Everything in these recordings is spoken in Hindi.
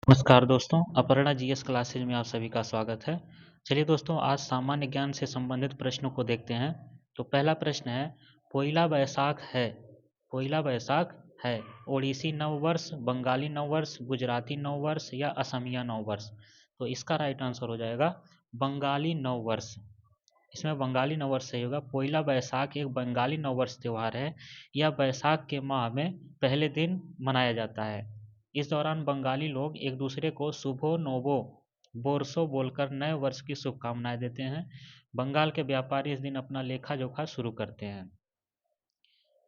नमस्कार दोस्तों, अपर्णा जीएस क्लासेज में आप सभी का स्वागत है। चलिए दोस्तों, आज सामान्य ज्ञान से संबंधित प्रश्नों को देखते हैं। तो पहला प्रश्न है, पोइला बैसाख है। पोइला बैसाख है ओडिसी नववर्ष, बंगाली नववर्ष, गुजराती नववर्ष या असमिया नववर्ष। तो इसका राइट आंसर हो जाएगा बंगाली नववर्ष। इसमें बंगाली नववर्ष सही होगा। पोइला बैसाख एक बंगाली नववर्ष त्यौहार है। यह बैसाख के माह में पहले दिन मनाया जाता है। इस दौरान बंगाली लोग एक दूसरे को शुभो नोबो बोरसो बोलकर नए वर्ष की शुभकामनाएं देते हैं। बंगाल के व्यापारी इस दिन अपना लेखा जोखा शुरू करते हैं।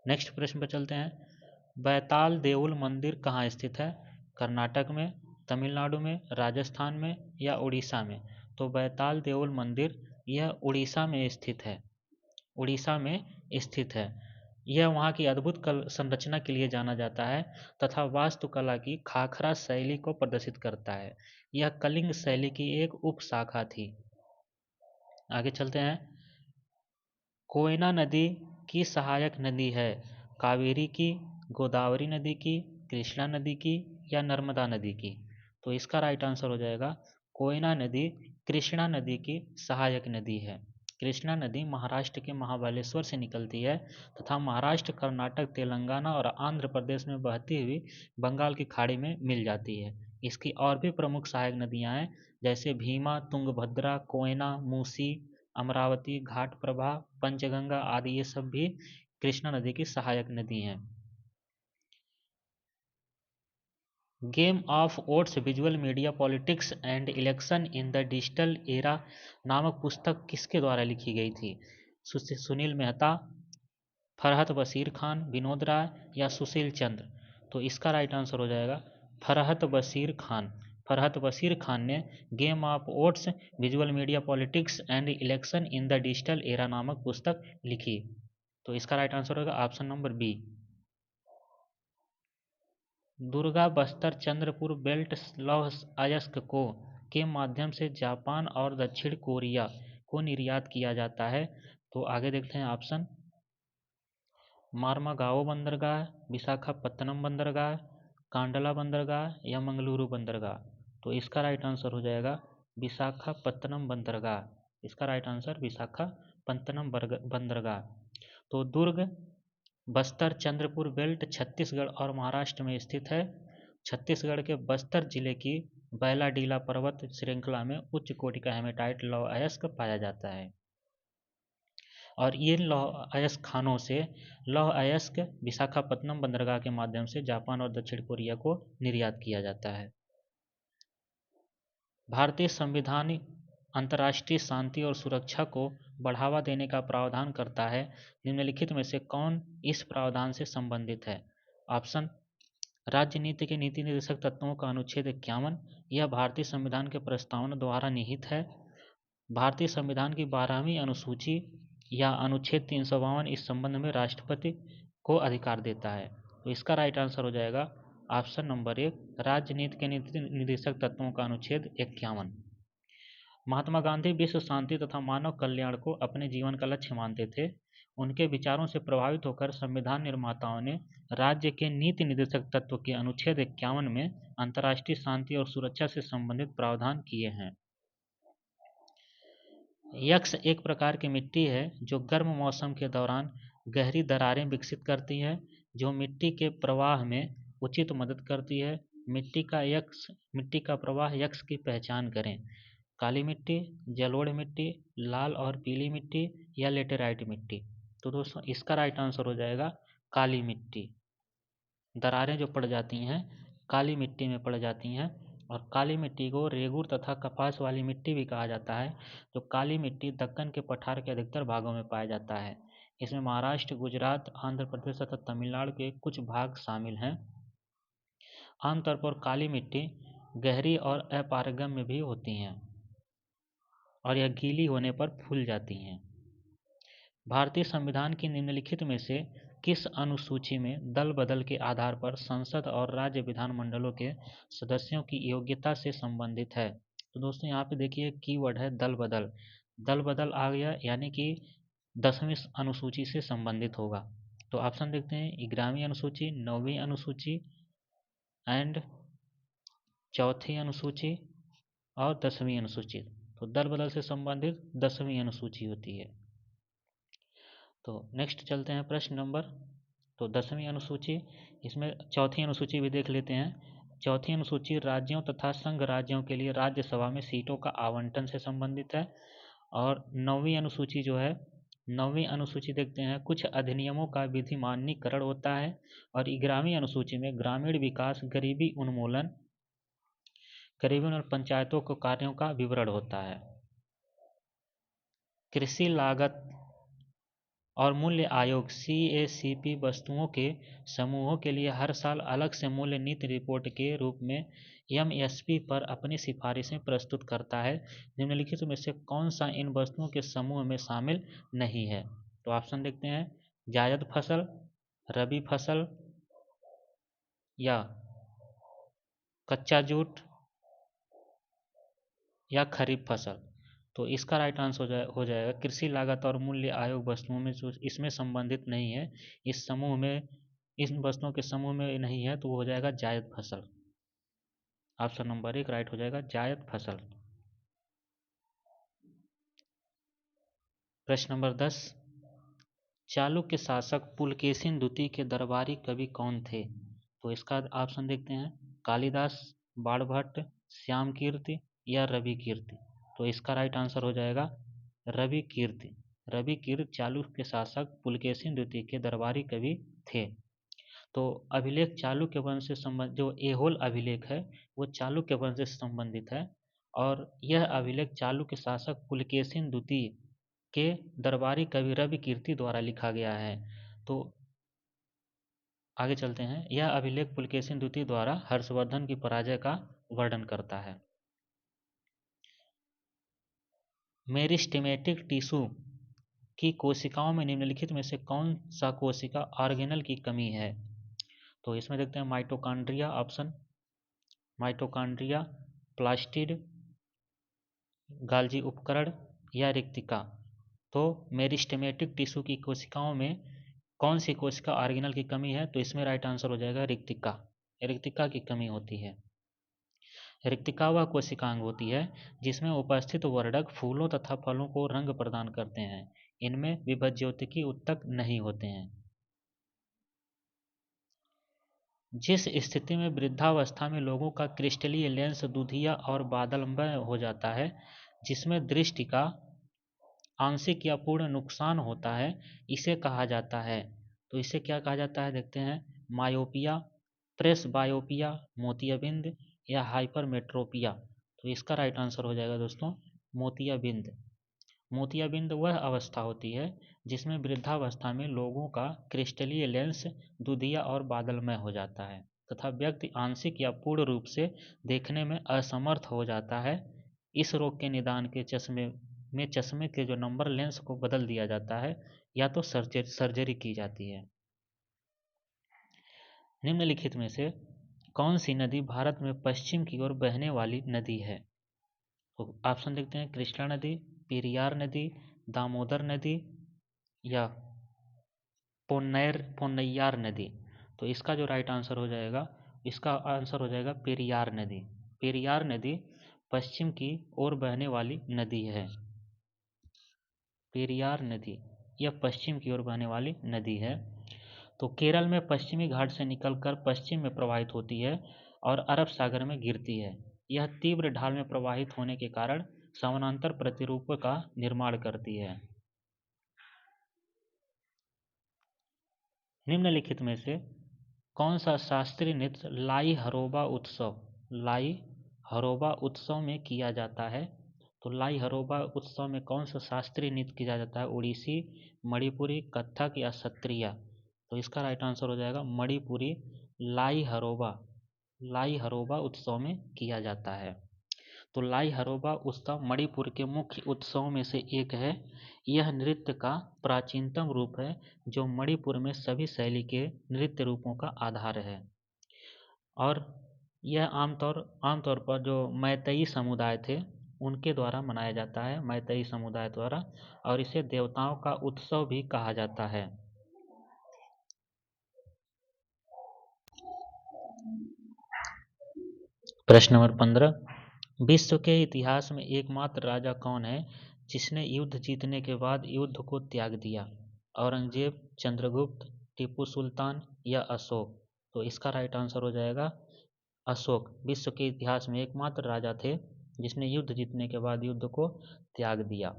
नेक्स्ट प्रश्न पर चलते हैं। बैताल देउल मंदिर कहाँ स्थित है? कर्नाटक में, तमिलनाडु में, राजस्थान में या उड़ीसा में? तो बैताल देउल मंदिर यह उड़ीसा में स्थित है। उड़ीसा में स्थित है। यह वहाँ की अद्भुत संरचना के लिए जाना जाता है तथा वास्तुकला की खाखरा शैली को प्रदर्शित करता है। यह कलिंग शैली की एक उपशाखा थी। आगे चलते हैं। कोयना नदी की सहायक नदी है? कावेरी की, गोदावरी नदी की, कृष्णा नदी की या नर्मदा नदी की? तो इसका राइट आंसर हो जाएगा कोयना नदी कृष्णा नदी की सहायक नदी है। कृष्णा नदी महाराष्ट्र के महाबलेश्वर से निकलती है तथा महाराष्ट्र, कर्नाटक, तेलंगाना और आंध्र प्रदेश में बहती हुई बंगाल की खाड़ी में मिल जाती है। इसकी और भी प्रमुख सहायक नदियां हैं, जैसे भीमा, तुंगभद्रा, कोयना, मूसी, अमरावती, घाटप्रभा, पंचगंगा आदि ये सब भी कृष्णा नदी की सहायक नदी हैं। Game of votes visual media politics and election in the digital era नामक पुस्तक किसके द्वारा लिखी गई थी? सुनील मेहता, फरहत बशीर खान, विनोद राय या सुशील चंद्र? तो इसका राइट आंसर हो जाएगा फरहत बशीर खान। फरहत बशीर खान ने game of votes visual media politics and election in the digital era नामक पुस्तक लिखी। तो इसका राइट आंसर होगा option number B. Durga Bastar Chandrapur belt लौह अयस्क को के माध्यम से जापान और दक्षिण कोरिया को निर्यात किया जाता है। तो आगे देखते हैं ऑप्शन। मारमागाओ बंदरगाह, विशाखापत्तनम बंदरगाह, कांडला बंदरगाह या मंगलुरु बंदरगाह? तो इसका राइट आंसर हो जाएगा विशाखापत्तनम बंदरगाह। इसका राइट आंसर विशाखापत्तनम बंदरगाह। तो दुर्ग बस्तर चंद्रपुर बेल्ट छत्तीसगढ़ और महाराष्ट्र में स्थित है। छत्तीसगढ़ के बस्तर जिले की बैलाडीला पर्वत श्रृंखला में उच्च कोटि का हेमेटाइट लौह अयस्क पाया जाता है और ये लौह अयस्क खानों से लौह अयस्क विशाखापत्तनम बंदरगाह के माध्यम से जापान और दक्षिण कोरिया को निर्यात किया जाता है। भारतीय संविधान अंतर्राष्ट्रीय शांति और सुरक्षा को बढ़ावा देने का प्रावधान करता है। निम्नलिखित में से कौन इस प्रावधान से संबंधित है? ऑप्शन। राज्य नीति के नीति निर्देशक तत्वों का अनुच्छेद 51, यह भारतीय संविधान के प्रस्तावना द्वारा निहित है। भारतीय संविधान की 12वीं अनुसूची या अनुच्छेद 352 इस संबंध में राष्ट्रपति को अधिकार देता है। तो इसका राइट आंसर हो जाएगा ऑप्शन नंबर 1, राज्य नीति के नीति निर्देशक तत्वों का अनुच्छेद 51। महात्मा गांधी विश्व शांति तथा मानव कल्याण को अपने जीवन का लक्ष्य मानते थे। उनके विचारों से प्रभावित होकर संविधान निर्माताओं ने राज्य के नीति निर्देशक तत्व के अनुच्छेद 51 में अंतर्राष्ट्रीय शांति और सुरक्षा से संबंधित प्रावधान किए हैं। यक्ष एक प्रकार की मिट्टी है जो गर्म मौसम के दौरान गहरी दरारें विकसित करती है, जो मिट्टी के प्रवाह में उचित मदद करती है। मिट्टी का प्रवाह यक्ष की पहचान करें। काली मिट्टी, जलोढ़ मिट्टी, लाल और पीली मिट्टी या लेटेराइट मिट्टी? तो दोस्तों इसका राइट आंसर हो जाएगा काली मिट्टी। दरारें जो पड़ जाती हैं काली मिट्टी में पड़ जाती हैं और काली मिट्टी को रेगूर तथा कपास वाली मिट्टी भी कहा जाता है। जो काली मिट्टी दक्कन के पठार के अधिकतर भागों में पाया जाता है। इसमें महाराष्ट्र, गुजरात, आंध्र प्रदेश तथा तमिलनाडु के कुछ भाग शामिल हैं। आमतौर पर काली मिट्टी गहरी और अपारगम्य भी होती हैं और यह गीली होने पर फूल जाती हैं। भारतीय संविधान की निम्नलिखित में से किस अनुसूची में दल बदल के आधार पर संसद और राज्य विधानमंडलों के सदस्यों की योग्यता से संबंधित है? तो दोस्तों यहाँ पे देखिए कीवर्ड है दल बदल। दल बदल आ गया यानी कि 10वीं अनुसूची से संबंधित होगा। तो ऑप्शन देखते हैं 11वीं अनुसूची, 9वीं अनुसूची एंड चौथी अनुसूची और 10वीं अनुसूची। तो दल बदल से संबंधित 10वीं अनुसूची होती है। तो नेक्स्ट चलते हैं प्रश्न नंबर। तो 10वीं अनुसूची, इसमें चौथी अनुसूची भी देख लेते हैं। चौथी अनुसूची राज्यों तथा संघ राज्यों के लिए राज्यसभा में सीटों का आवंटन से संबंधित है। और 9वीं अनुसूची जो है, 9वीं अनुसूची देखते हैं, कुछ अधिनियमों का विधिमान्यीकरण होता है। और 11वीं अनुसूची में ग्रामीण विकास, गरीबी उन्मूलन और पंचायतों के कार्यों का विवरण होता है। कृषि लागत और मूल्य आयोग CACP वस्तुओं के समूहों के लिए हर साल अलग से मूल्य नीति रिपोर्ट के रूप में MSP पर अपनी सिफारिशें प्रस्तुत करता है। निम्नलिखित में से कौन सा इन वस्तुओं के समूह में शामिल नहीं है? तो ऑप्शन देखते हैं, जायद फसल, रबी फसल, या कच्चा जूट, या खरीफ फसल। तो इसका राइट आंसर हो जाएगा कृषि लागत और मूल्य आयोग वस्तुओं में जो इसमें संबंधित नहीं है, इस समूह में, इन वस्तुओं के समूह में नहीं है, तो वो हो जाएगा जायद फसल। ऑप्शन नंबर 1 राइट हो जाएगा, जायद फसल। प्रश्न नंबर 10, चालुक्य शासक पुलकेशिन द्वितीय के दरबारी कवि कौन थे? तो इसका ऑप्शन देखते हैं, कालिदास, बाणभट्ट, श्याम कीर्ति, या रवि कीर्ति। तो इसका राइट आंसर हो जाएगा रवि कीर्ति। रवि कीर्ति चालुक्य के शासक पुलकेशिन द्वितीय के दरबारी कवि थे। तो अभिलेख चालुक्य वंश से संबंधित, जो ऐहोल अभिलेख है वो चालुक्य वंश से संबंधित है। और यह अभिलेख चालुक्य शासक पुलकेशिन द्वितीय के दरबारी कवि रवि कीर्ति द्वारा लिखा गया है। तो आगे चलते हैं। यह अभिलेख पुलकेशिन द्वितीय द्वारा हर्षवर्धन की पराजय का वर्णन करता है। मेरिस्टेमेटिक टिश्यू की कोशिकाओं में निम्नलिखित में से कौन सा कोशिका ऑर्गेनल की कमी है? तो इसमें देखते हैं, माइटोकॉन्ड्रिया ऑप्शन, माइटोकॉन्ड्रिया, प्लास्टिड, गाल्जी उपकरण, या रिक्तिका। तो मेरिस्टेमेटिक टिश्यू की कोशिकाओं में कौन सी कोशिका ऑर्गेनल की कमी है? तो इसमें राइट आंसर हो जाएगा रिक्तिका। रिक्तिका की कमी होती है। रिक्तिका वह कोशिकांग होती है जिसमें उपस्थित वर्णक फूलों तथा फलों को रंग प्रदान करते हैं। इनमें विभज्योतिकी उत्तक नहीं होते हैं। जिस स्थिति में वृद्धावस्था में लोगों का क्रिस्टलीय लेंस दुधिया और बादलमय हो जाता है, जिसमें दृष्टि का आंशिक या पूर्ण नुकसान होता है, इसे कहा जाता है। तो इसे क्या कहा जाता है देखते हैं, मायोपिया, प्रेसबायोपिया, मोतियाबिंद, या हाइपरमेट्रोपिया। तो इसका राइट आंसर हो जाएगा दोस्तों मोतियाबिंद। मोतियाबिंद वह अवस्था होती है जिसमें वृद्धावस्था में लोगों का क्रिस्टलीय लेंस दुधिया और बादलमय हो जाता है तथा व्यक्ति आंशिक या पूर्ण रूप से देखने में असमर्थ हो जाता है। इस रोग के निदान के चश्मे के जो नंबर लेंस को बदल दिया जाता है, या तो सर्जरी की जाती है। निम्नलिखित में से कौन सी नदी भारत में पश्चिम की ओर बहने वाली नदी है? तो ऑप्शन देखते हैं, कृष्णा नदी, पेरियार नदी, दामोदर नदी, या पोन्नैयार नदी। तो इसका जो राइट आंसर हो जाएगा, इसका आंसर हो जाएगा पेरियार नदी। पेरियार नदी पश्चिम की ओर बहने वाली नदी है। पेरियार नदी यह पश्चिम की ओर बहने वाली नदी है। तो केरल में पश्चिमी घाट से निकलकर पश्चिम में प्रवाहित होती है और अरब सागर में गिरती है। यह तीव्र ढाल में प्रवाहित होने के कारण समानांतर प्रतिरूप का निर्माण करती है। निम्नलिखित में से कौन सा शास्त्रीय नृत्य लाई हरोबा उत्सव में किया जाता है? तो लाई हरोबा उत्सव में कौन सा शास्त्रीय नृत्य किया जाता है? उड़ीसी, मणिपुरी, कथक, या सत्रिया। तो इसका राइट आंसर हो जाएगा मणिपुरी। लाई हरोबा उत्सव में किया जाता है। तो लाई हरोबा उत्सव मणिपुर के मुख्य उत्सवों में से एक है। यह नृत्य का प्राचीनतम रूप है जो मणिपुर में सभी शैली के नृत्य रूपों का आधार है। और यह आमतौर पर जो मैतेई समुदाय थे उनके द्वारा मनाया जाता है, मैतेई समुदाय द्वारा। और इसे देवताओं का उत्सव भी कहा जाता है। प्रश्न नंबर 15, विश्व के इतिहास में एकमात्र राजा कौन है जिसने युद्ध जीतने के बाद युद्ध को त्याग दिया? औरंगजेब, चंद्रगुप्त, टीपू सुल्तान या अशोक? तो इसका राइट आंसर हो जाएगा अशोक। विश्व के इतिहास में एकमात्र राजा थे जिसने युद्ध जीतने के बाद युद्ध को त्याग दिया।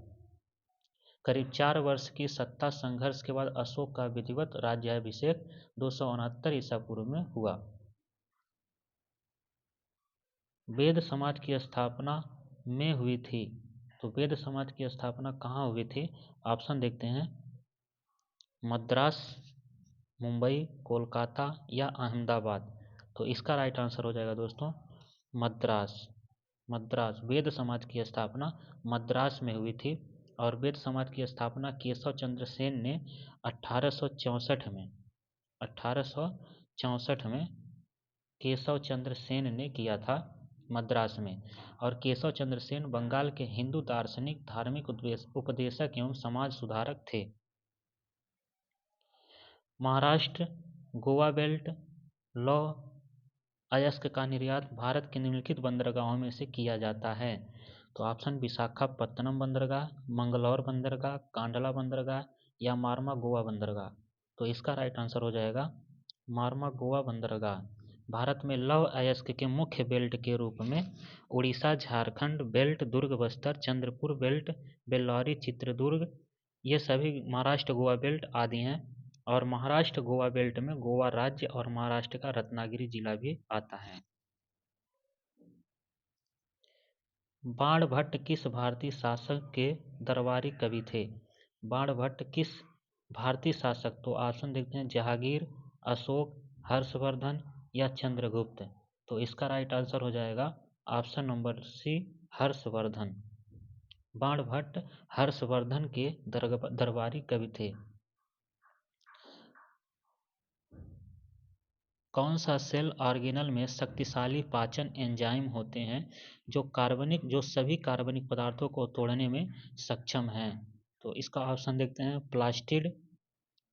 करीब 4 वर्ष की सत्ता संघर्ष के बाद अशोक का विधिवत राज्याभिषेक 269 ईसा पूर्व में हुआ। वेद समाज की स्थापना में हुई थी, तो वेद समाज की स्थापना कहाँ हुई थी? ऑप्शन देखते हैं, मद्रास, मुंबई, कोलकाता या अहमदाबाद? तो इसका राइट आंसर हो जाएगा दोस्तों मद्रास। मद्रास, वेद समाज की स्थापना मद्रास में हुई थी और वेद समाज की स्थापना केशव चंद्र सेन ने 1864 में केशव चंद्र सेन ने किया था मद्रास में। और केशव चंद्र सेन बंगाल के हिंदू दार्शनिक, धार्मिक उपदेशक एवं समाज सुधारक थे। महाराष्ट्र गोवा बेल्ट लौह अयस्क का निर्यात भारत के निम्नलिखित बंदरगाहों में से किया जाता है? तो ऑप्शन विशाखापत्तनम बंदरगाह, मंगलौर बंदरगाह, कांडला बंदरगाह या मारमा गोवा बंदरगाह? तो इसका राइट आंसर हो जाएगा मारमा गोवा बंदरगाह। भारत में लौह अयस्क के मुख्य बेल्ट के रूप में उड़ीसा झारखंड बेल्ट, दुर्ग बस्तर, चंद्रपुर बेल्ट, बेल्लौरी चित्रदुर्ग, ये सभी महाराष्ट्र गोवा बेल्ट आदि हैं। और महाराष्ट्र गोवा बेल्ट में गोवा राज्य और महाराष्ट्र का रत्नागिरी जिला भी आता है। बाणभट्ट किस भारतीय शासक के दरबारी कवि थे? बाणभट्ट किस भारतीय शासक? तो ऑप्शन देखते हैं, जहांगीर, अशोक, हर्षवर्धन या चंद्रगुप्त? तो इसका राइट आंसर हो जाएगा option number C, Harshavardhan. Banabhatta Harshavardhan के दरबारी कवि थे। कौन सा सेल ऑर्गेनल में शक्तिशाली पाचन एंजाइम होते हैं जो सभी कार्बनिक पदार्थों को तोड़ने में सक्षम हैं? तो इसका ऑप्शन देखते हैं, प्लास्टिड,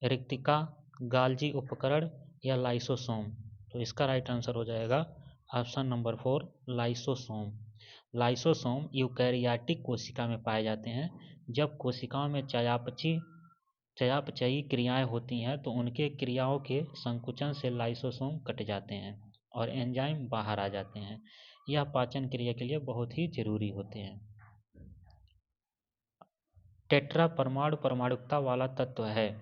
रिक्तिका, गाल्जी उपकरण या लाइसोसोम? तो इसका राइट आंसर हो जाएगा option number 4, lysosome. Lysosome eukaryotic कोशिका में पाए जाते हैं। जब कोशिकाओं में चयापचयी क्रियाएं होती हैं तो उनके क्रियाओं के संकुचन से लाइसोसोम कट जाते हैं और एंजाइम बाहर आ जाते हैं। यह पाचन क्रिया के लिए बहुत ही जरूरी होते हैं। टेट्रा परमाणु परमाणुकता वाला तत्व है?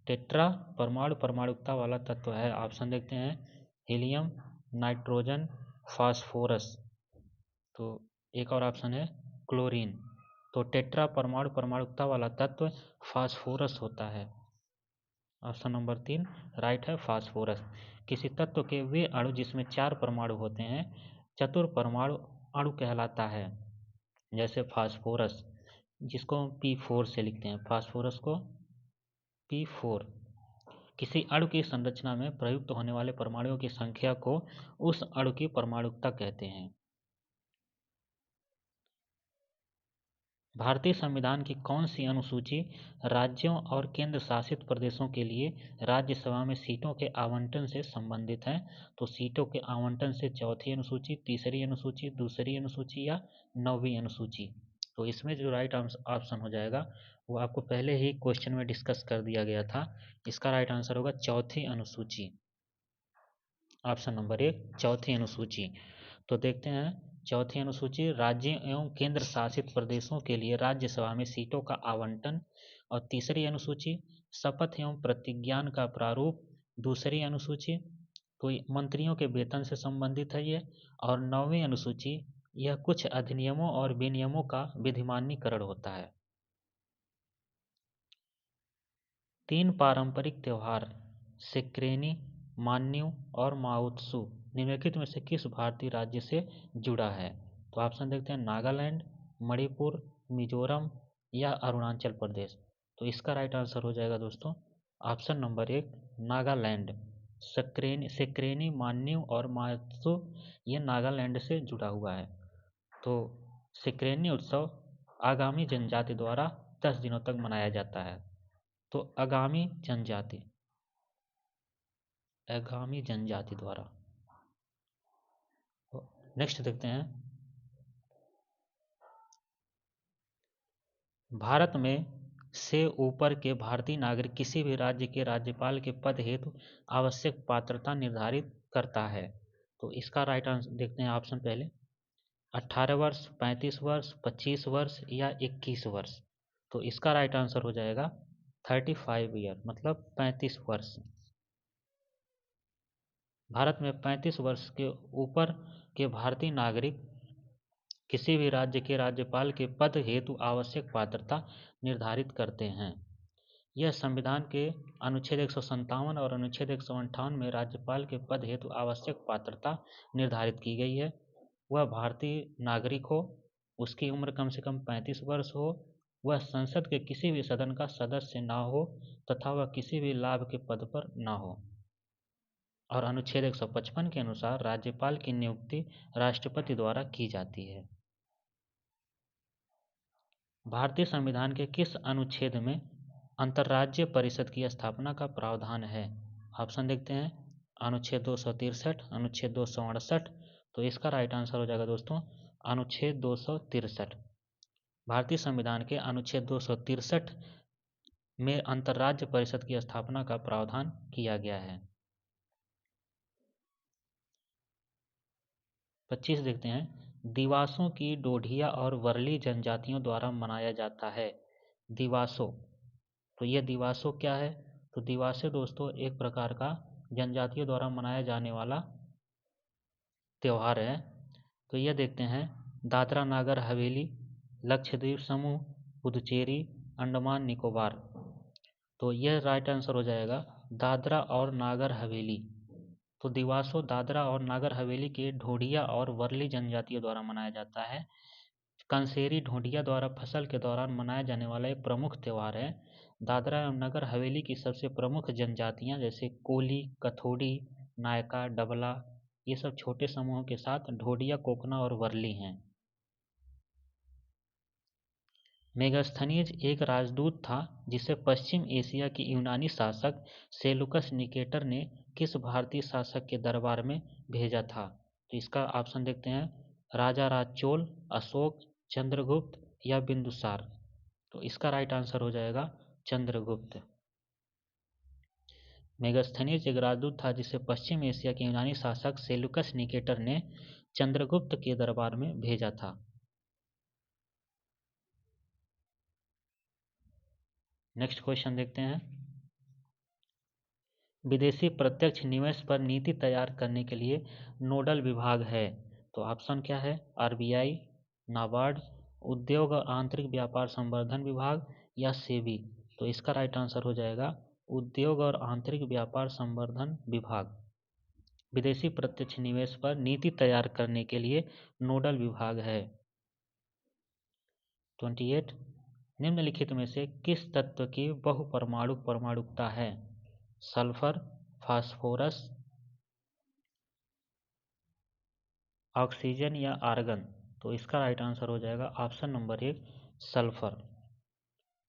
टेट्रा परमाणु परमाणुकता वाला तत्व है, ऑप्शन देखते हैं, हीलियम, नाइट्रोजन, फास्फोरस। तो एक और ऑप्शन है क्लोरीन। तो टेट्रा परमाणु परमाणुकता वाला तत्व फास्फोरस होता है। ऑप्शन नंबर 3 राइट है, फास्फोरस। किसी तत्व के वे अणु जिसमें 4 परमाणु होते हैं चतुर्परमाणु अणु कहलाता है। जैसे फास्फोरस, जिसको हम P4 से लिखते हैं, फास्फोरस को P4। किसी अणु की संरचना में प्रयुक्त होने वाले परमाणुओं की संख्या को उस अणु की परमाणुकता कहते हैं। भारतीय संविधान की कौन सी अनुसूची राज्यों और केंद्र शासित प्रदेशों के लिए राज्यसभा में सीटों के आवंटन से संबंधित है? तो सीटों के आवंटन से चौथी अनुसूची, तीसरी अनुसूची, दूसरी अनुसूची या 9वीं अनुसूची? तो इसमें जो राइट ऑप्शन हो जाएगा वो आपको पहले ही क्वेश्चन में डिस्कस कर दिया गया था। इसका राइट आंसर होगा चौथी अनुसूची। ऑप्शन नंबर 1 चौथी अनुसूची। तो देखते हैं, चौथी अनुसूची राज्य एवं केंद्र शासित प्रदेशों के लिए राज्यसभा में सीटों का आवंटन। और तीसरी अनुसूची शपथ एवं प्रतिज्ञान का प्रारूप। दूसरी अनुसूची तो मंत्रियों के वेतन से संबंधित है ये। और 9वीं अनुसूची यह कुछ अधिनियमों और विनियमों का विधिमान्यीकरण होता है। 3 पारंपरिक त्योहार सिक्रेनी, मान्यू और माओत्सु निम्नलिखित में से किस भारतीय राज्य से जुड़ा है? तो ऑप्शन देखते हैं, नागालैंड, मणिपुर, मिजोरम या अरुणाचल प्रदेश? तो इसका राइट आंसर हो जाएगा दोस्तों ऑप्शन नंबर 1 नागालैंड। सिक्रेनी, मान्यू और माओत्सु ये नागालैंड से जुड़ा हुआ है। तो सिक्रेनी उत्सव आगामी जनजाति द्वारा 10 दिनों तक मनाया जाता है। तो आगामी जनजाति द्वारा नेक्स्ट देखते हैं, भारत में से ऊपर के भारतीय नागरिक किसी भी राज्य के राज्यपाल के पद हेतु आवश्यक पात्रता निर्धारित करता है। तो इसका राइट आंसर देखते हैं, ऑप्शन पहले 18 वर्ष, 35 वर्ष, 25 वर्ष या 21 वर्ष। तो इसका राइट आंसर हो जाएगा 35 ईयर, मतलब 35 वर्ष। भारत में 35 वर्ष के ऊपर के भारतीय नागरिक किसी भी राज्य के राज्यपाल के पद हेतु आवश्यक पात्रता निर्धारित करते हैं। यह संविधान के अनुच्छेद 157 और अनुच्छेद 158 में राज्यपाल के पद हेतु आवश्यक पात्रता निर्धारित की गई है। वह भारतीय नागरिक हो, उसकी उम्र कम से कम 35 वर्ष हो, वह संसद के किसी भी सदन का सदस्य न हो तथा वह किसी भी लाभ के पद पर न हो। और अनुच्छेद 155 के अनुसार राज्यपाल की नियुक्ति राष्ट्रपति द्वारा की जाती है। भारतीय संविधान के किस अनुच्छेद में अंतर्राज्यीय परिषद की स्थापना का प्रावधान है? ऑप्शन देखते हैं, अनुच्छेद 263, अनुच्छेद 268। तो इसका राइट आंसर हो जाएगा दोस्तों अनुच्छेद 263। भारतीय संविधान के अनुच्छेद 263 में अंतर्राज्य परिषद की स्थापना का प्रावधान किया गया है। 25 देखते हैं, दिवासों की डोढिया और वर्ली जनजातियों द्वारा मनाया जाता है। दिवासों, तो यह दिवासों क्या है? तो दिवासे दोस्तों एक प्रकार का जनजातियों द्वारा मनाया जाने वाला त्यौहार है। तो यह देखते हैं, दादरा नागर हवेली, लक्षद्वीप समूह, पुदुचेरी, अंडमान निकोबार। तो यह राइट आंसर हो जाएगा दादरा और नागर हवेली। तो दिवासो दादरा और नागर हवेली के ढोढिया और वर्ली जनजातियों द्वारा मनाया जाता है। कंसेरी ढोढिया द्वारा फसल के दौरान मनाया जाने वाला एक प्रमुख त्यौहार है। दादरा एवं नगर हवेली की सबसे प्रमुख जनजातियां जैसे कोली, कथोड़ी, नायका, डबला, ये सब छोटे समूहों के साथ ढोढिया, कोकना और वर्ली हैं। मेगास्थनीज एक राजदूत था जिसे पश्चिम एशिया के यूनानी शासक सेलुकस निकेटर ने किस भारतीय शासक के दरबार में भेजा था? तो इसका ऑप्शन देखते हैं, राजा राजचोल, अशोक, चंद्रगुप्त या बिंदुसार। तो इसका राइट आंसर हो जाएगा चंद्रगुप्त। मेगास्थनीज एक राजदूत था जिसे पश्चिम एशिया के यूनानी शासक सेलुकस निकेटर ने चंद्रगुप्त के दरबार में भेजा था। नेक्स्ट क्वेश्चन देखते हैं, विदेशी प्रत्यक्ष निवेश पर नीति तैयार करने के लिए नोडल विभाग है। तो ऑप्शन क्या है, आरबीआई, नाबार्ड, उद्योग और आंतरिक व्यापार संवर्धन विभाग या सेबी। तो इसका राइट आंसर हो जाएगा उद्योग और आंतरिक व्यापार संवर्धन विभाग। विदेशी प्रत्यक्ष निवेश पर नीति तैयार करने के लिए नोडल विभाग है। 28, निम्नलिखित में से किस तत्व की बहुपरमाणु परमाणुकता है? सल्फर, फास्फोरस, ऑक्सीजन या आर्गन। तो इसका राइट आंसर हो जाएगा ऑप्शन नंबर 1 सल्फर।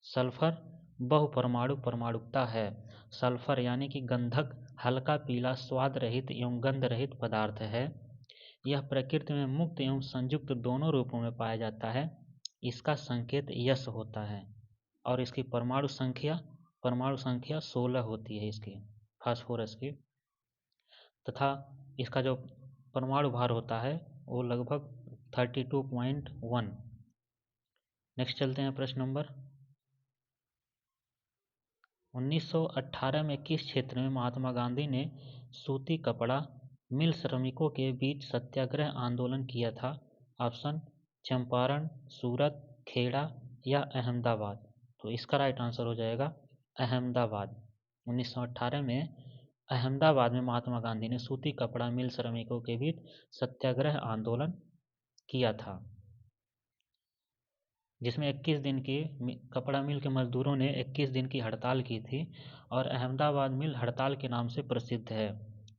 सल्फर बहुपरमाणु परमाणुकता है। सल्फर यानी कि गंधक हल्का पीला स्वाद रहित एवं गंध रहित पदार्थ है। यह प्रकृति में मुक्त एवं संयुक्त दोनों रूपों में पाया जाता है। इसका संकेत यश होता है और इसकी परमाणु संख्या 16 होती है इसकी, फास्फोरस की, तथा इसका जो परमाणु भार होता है वो लगभग 32.1। नेक्स्ट चलते हैं प्रश्न नंबर 1918 में किस क्षेत्र में महात्मा गांधी ने सूती कपड़ा मिल श्रमिकों के बीच सत्याग्रह आंदोलन किया था? ऑप्शन चंपारण, सूरत, खेड़ा या अहमदाबाद। तो इसका राइट आंसर हो जाएगा अहमदाबाद। 1918 में अहमदाबाद में महात्मा गांधी ने सूती कपड़ा मिल श्रमिकों के बीच सत्याग्रह आंदोलन किया था, जिसमें 21 दिन की कपड़ा मिल के मजदूरों ने 21 दिन की हड़ताल की थी और अहमदाबाद मिल हड़ताल के नाम से प्रसिद्ध है।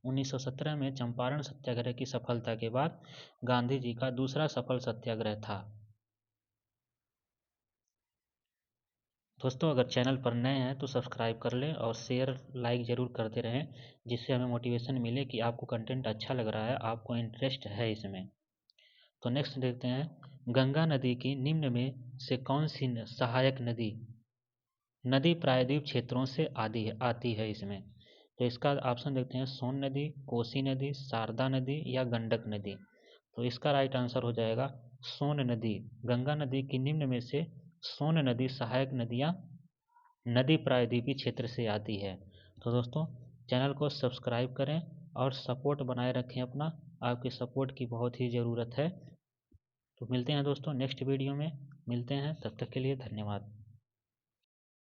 1917 में चंपारण सत्याग्रह की सफलता के बाद गांधी जी का दूसरा सफल सत्याग्रह था। दोस्तों अगर चैनल पर नए हैं तो सब्सक्राइब कर लें और शेयर लाइक ज़रूर करते रहें, जिससे हमें मोटिवेशन मिले कि आपको कंटेंट अच्छा लग रहा है, आपको इंटरेस्ट है इसमें। तो नेक्स्ट देखते हैं, गंगा नदी की निम्न में से कौन सी सहायक नदी प्रायद्वीप क्षेत्रों से आती है इसमें। तो इसका ऑप्शन देखते हैं, सोन नदी, कोसी नदी, शारदा नदी या गंडक नदी। तो इसका राइट आंसर हो जाएगा सोन नदी। गंगा नदी की निम्न में से सोन नदी सहायक नदियाँ नदी प्रायद्वीपीय क्षेत्र से आती है। तो दोस्तों चैनल को सब्सक्राइब करें और सपोर्ट बनाए रखें अपना, आपके सपोर्ट की बहुत ही ज़रूरत है। तो मिलते हैं दोस्तों नेक्स्ट वीडियो में, मिलते हैं, तब तक के लिए धन्यवाद।